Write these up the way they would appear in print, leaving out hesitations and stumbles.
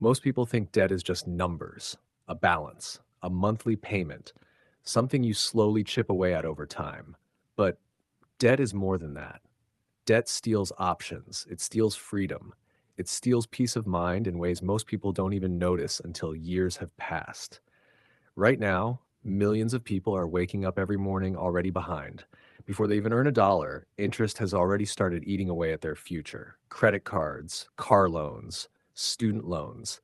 Most people think debt is just numbers, a balance, a monthly payment, something you slowly chip away at over time. But debt is more than that. Debt steals options, it steals freedom, it steals peace of mind in ways most people don't even notice until years have passed. Right now, millions of people are waking up every morning already behind. Before they even earn a dollar, interest has already started eating away at their future. Credit cards, car loans, student loans,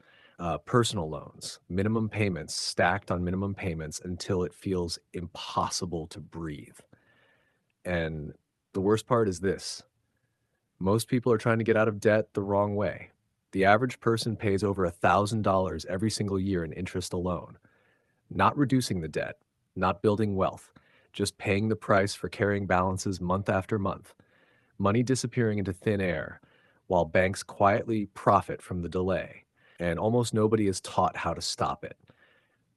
personal loans, minimum payments stacked on minimum payments until it feels impossible to breathe. And the worst part is this: most people are trying to get out of debt the wrong way. The average person pays over $1,000 every single year in interest alone, not reducing the debt, not building wealth, just paying the price for carrying balances month after month, money disappearing into thin air, while banks quietly profit from the delay. And almost nobody is taught how to stop it,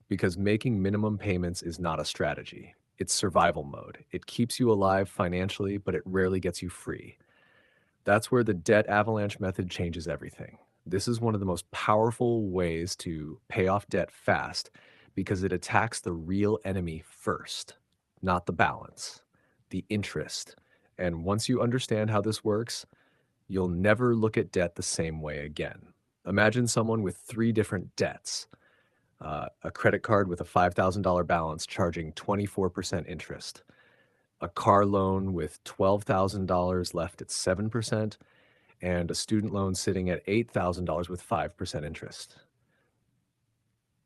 because making minimum payments is not a strategy. It's survival mode. It keeps you alive financially, but it rarely gets you free. That's where the debt avalanche method changes everything. This is one of the most powerful ways to pay off debt fast because it attacks the real enemy first, not the balance, the interest. And once you understand how this works, you'll never look at debt the same way again. Imagine someone with three different debts: a credit card with a $5,000 balance charging 24% interest, a car loan with $12,000 left at 7%, and a student loan sitting at $8,000 with 5% interest.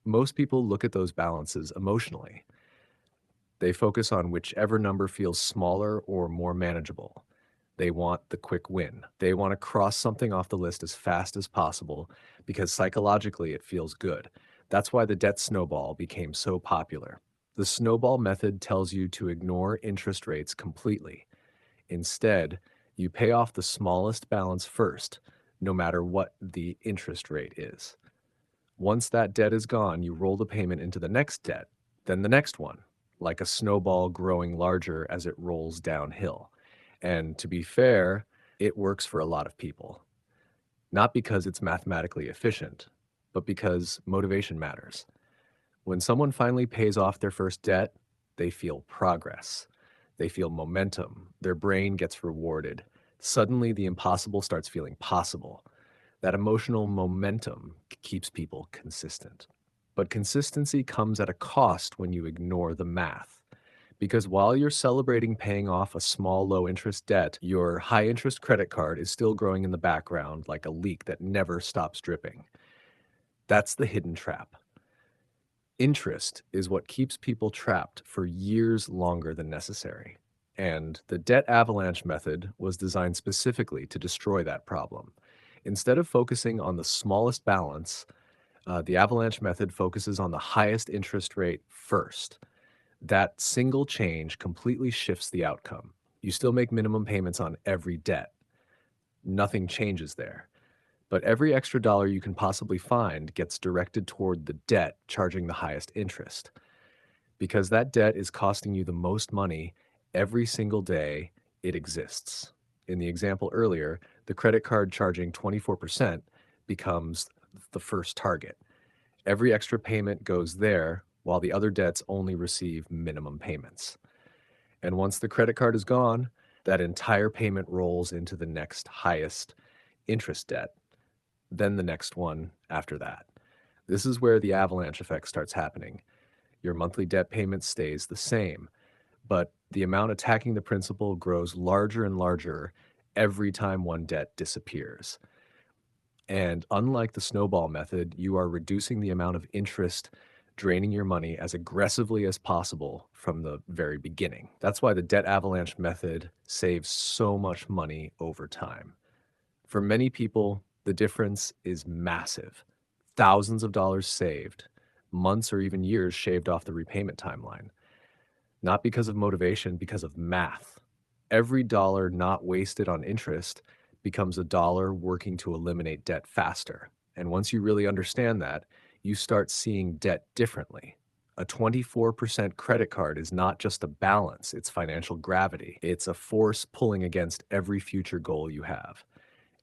Most people look at those balances emotionally. They focus on whichever number feels smaller or more manageable. They want the quick win. They want to cross something off the list as fast as possible because psychologically it feels good. That's why the debt snowball became so popular. The snowball method tells you to ignore interest rates completely. Instead, you pay off the smallest balance first, no matter what the interest rate is. Once that debt is gone, you roll the payment into the next debt, then the next one, like a snowball growing larger as it rolls downhill. And to be fair, it works for a lot of people. Not because it's mathematically efficient, but because motivation matters. When someone finally pays off their first debt, they feel progress. They feel momentum. Their brain gets rewarded. Suddenly, the impossible starts feeling possible. That emotional momentum keeps people consistent. But consistency comes at a cost when you ignore the math. Because while you're celebrating paying off a small, low interest debt, your high interest credit card is still growing in the background like a leak that never stops dripping. That's the hidden trap. Interest is what keeps people trapped for years longer than necessary. And the debt avalanche method was designed specifically to destroy that problem. Instead of focusing on the smallest balance, the avalanche method focuses on the highest interest rate first. That single change completely shifts the outcome. You still make minimum payments on every debt. Nothing changes there. But every extra dollar you can possibly find gets directed toward the debt charging the highest interest. Because that debt is costing you the most money every single day it exists. In the example earlier, the credit card charging 24% becomes the first target. Every extra payment goes there, while the other debts only receive minimum payments. And once the credit card is gone, that entire payment rolls into the next highest interest debt, then the next one after that. This is where the avalanche effect starts happening. Your monthly debt payment stays the same, but the amount attacking the principal grows larger and larger every time one debt disappears. And unlike the snowball method, you are reducing the amount of interest draining your money as aggressively as possible from the very beginning. That's why the debt avalanche method saves so much money over time. For many people, the difference is massive. Thousands of dollars saved, months or even years shaved off the repayment timeline. Not because of motivation, because of math. Every dollar not wasted on interest becomes a dollar working to eliminate debt faster. And once you really understand that, you start seeing debt differently. A 24% credit card is not just a balance, it's financial gravity. It's a force pulling against every future goal you have.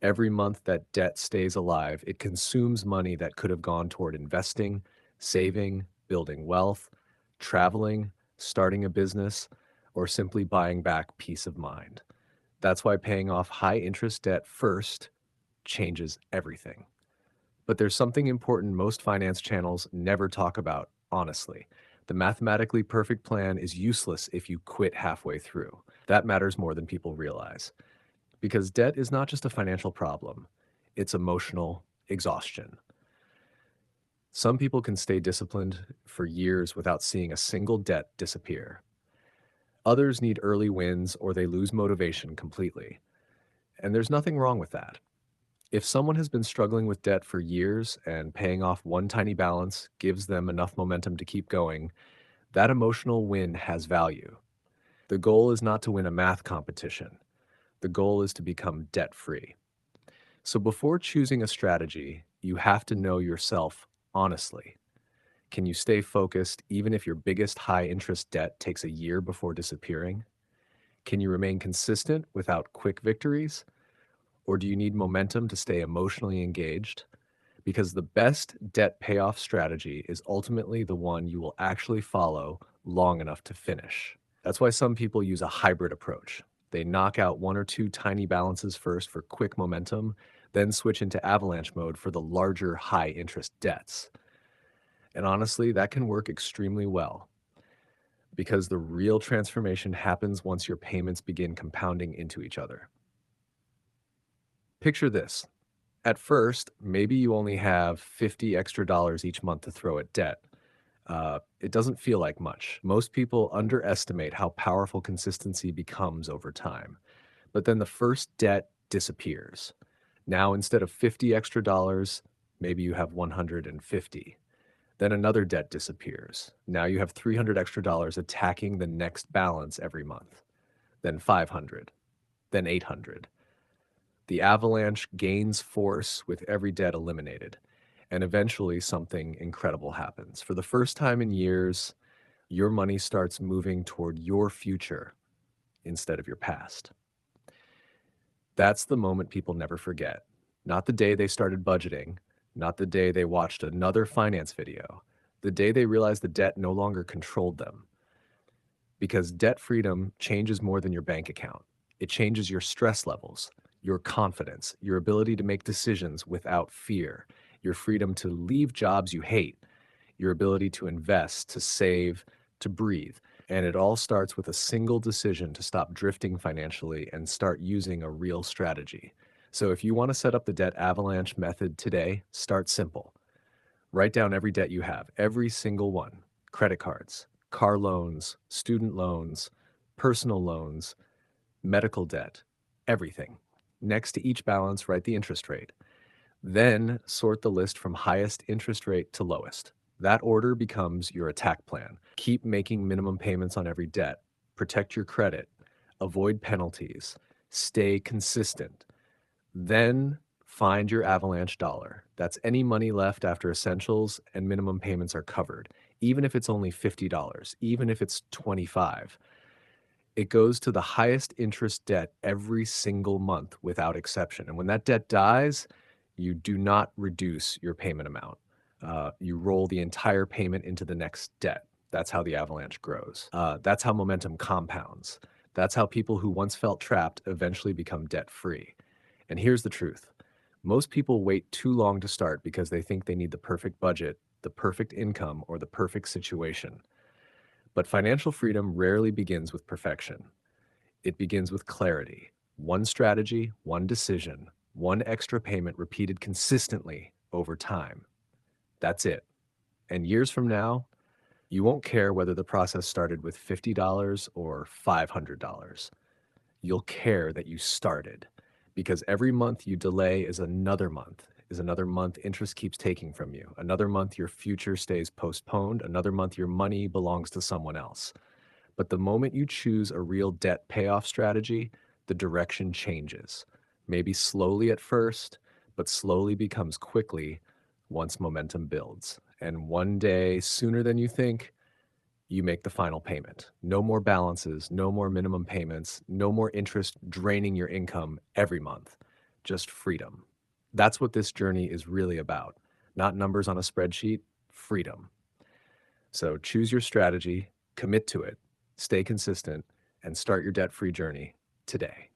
Every month that debt stays alive, it consumes money that could have gone toward investing, saving, building wealth, traveling, starting a business, or simply buying back peace of mind. That's why paying off high interest debt first changes everything. But there's something important most finance channels never talk about, honestly. The mathematically perfect plan is useless if you quit halfway through. That matters more than people realize. Because debt is not just a financial problem, it's emotional exhaustion. Some people can stay disciplined for years without seeing a single debt disappear. Others need early wins or they lose motivation completely. And there's nothing wrong with that. If someone has been struggling with debt for years and paying off one tiny balance gives them enough momentum to keep going, that emotional win has value. The goal is not to win a math competition. The goal is to become debt free. So before choosing a strategy, you have to know yourself honestly. Can you stay focused even if your biggest high interest debt takes a year before disappearing? Can you remain consistent without quick victories? Or do you need momentum to stay emotionally engaged? Because the best debt payoff strategy is ultimately the one you will actually follow long enough to finish. That's why some people use a hybrid approach. They knock out one or two tiny balances first for quick momentum, then switch into avalanche mode for the larger high interest debts. And honestly, that can work extremely well because the real transformation happens once your payments begin compounding into each other. Picture this. At first, maybe you only have $50 extra each month to throw at debt. It doesn't feel like much. Most people underestimate how powerful consistency becomes over time. But then the first debt disappears. Now, instead of $50 extra, maybe you have 150. Then another debt disappears. Now you have $300 extra attacking the next balance every month. Then 500. Then 800. The avalanche gains force with every debt eliminated. And eventually something incredible happens. For the first time in years, your money starts moving toward your future instead of your past. That's the moment people never forget. Not the day they started budgeting, not the day they watched another finance video, the day they realized the debt no longer controlled them. Because debt freedom changes more than your bank account. It changes your stress levels, your confidence, your ability to make decisions without fear, your freedom to leave jobs you hate, your ability to invest, to save, to breathe. And it all starts with a single decision to stop drifting financially and start using a real strategy. So if you want to set up the debt avalanche method today, start simple. Write down every debt you have, every single one: credit cards, car loans, student loans, personal loans, medical debt, everything. Next to each balance, write the interest rate. Then sort the list from highest interest rate to lowest. That order becomes your attack plan. Keep making minimum payments on every debt. Protect your credit. Avoid penalties. Stay consistent. Then find your avalanche dollar. That's any money left after essentials and minimum payments are covered, even if it's only $50, even if it's 25. It goes to the highest interest debt every single month without exception. And when that debt dies, you do not reduce your payment amount. You roll the entire payment into the next debt. That's how the avalanche grows. That's how momentum compounds. That's how people who once felt trapped eventually become debt free. And here's the truth. Most people wait too long to start because they think they need the perfect budget, the perfect income, or the perfect situation. But financial freedom rarely begins with perfection. It begins with clarity. One strategy, one decision, one extra payment repeated consistently over time. That's it. And years from now, you won't care whether the process started with $50 or $500. You'll care that you started, because every month you delay is another month interest keeps taking from you. Another month your future stays postponed. Another month your money belongs to someone else. But the moment you choose a real debt payoff strategy, the direction changes. Maybe slowly at first, but slowly becomes quickly once momentum builds. And one day, sooner than you think, you make the final payment. No more balances, no more minimum payments, no more interest draining your income every month. just freedom. That's what this journey is really about. Not numbers on a spreadsheet, freedom. So choose your strategy, commit to it, stay consistent, and start your debt-free journey today.